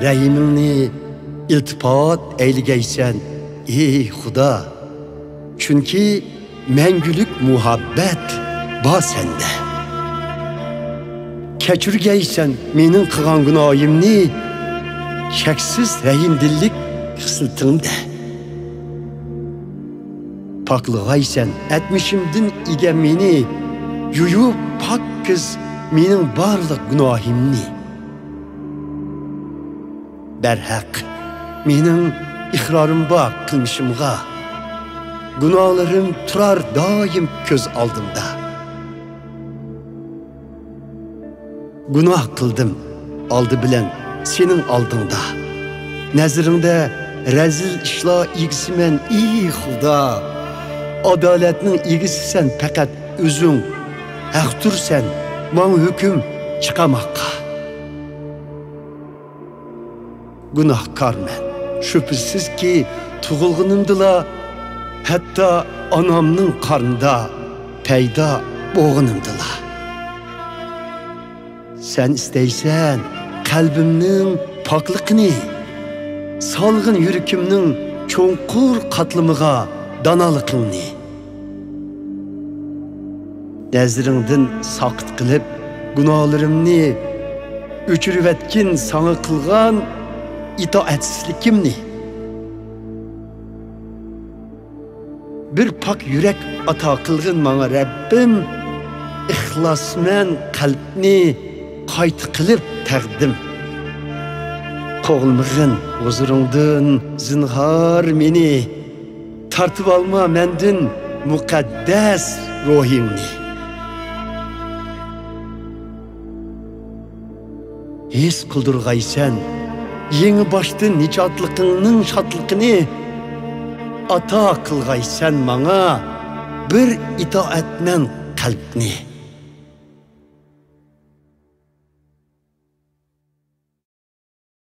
rəhimini iltifat eyligəysən, ey Xuda. Çünki məngülük muhabbət ba səndə. Keçirgəysən menin qılan günahimni, şəksiz rəhimdillik xısıltımda. Paklıqaysən etmişimdin igemini, yuyup pak kız menin barlıq günahimni. Berhaq, menin iqrarımba qılmışımğa, günahlarım turar daim köz aldımda. Günah kıldım, aldı bilen senin aldığında. Nəzirində rəzil işla igisi mən, ey Xuda. Adaletinin igisi sen fakat özün, haqtur sen, man hüküm çıkamakka. Günahkar mən, şüphesiz ki tuğulğunumdula, hatta anamның karnında peyda boğunumdula. Sen isteysen kalbimnin paklıqını, salgın yürükümnin çoğunqur qatlımığa danalıqını. Nəzirindən saqıt qılıb günahlarımni, öçürüvetkin sana qılğan itaətsizlikimni. Bir pak yürek ata qılğın bana Rabbim, ixlasmən qalbni qayt qılıb təqdim. Qoğulmığın huzurundan zinhar meni, tartıb alma məndin müqəddəs ruhimni. His qıldırğaysan, yeni başlı nicatlıqının şatlıqını, ata qılğaysan bana bir itaətmən qalbni.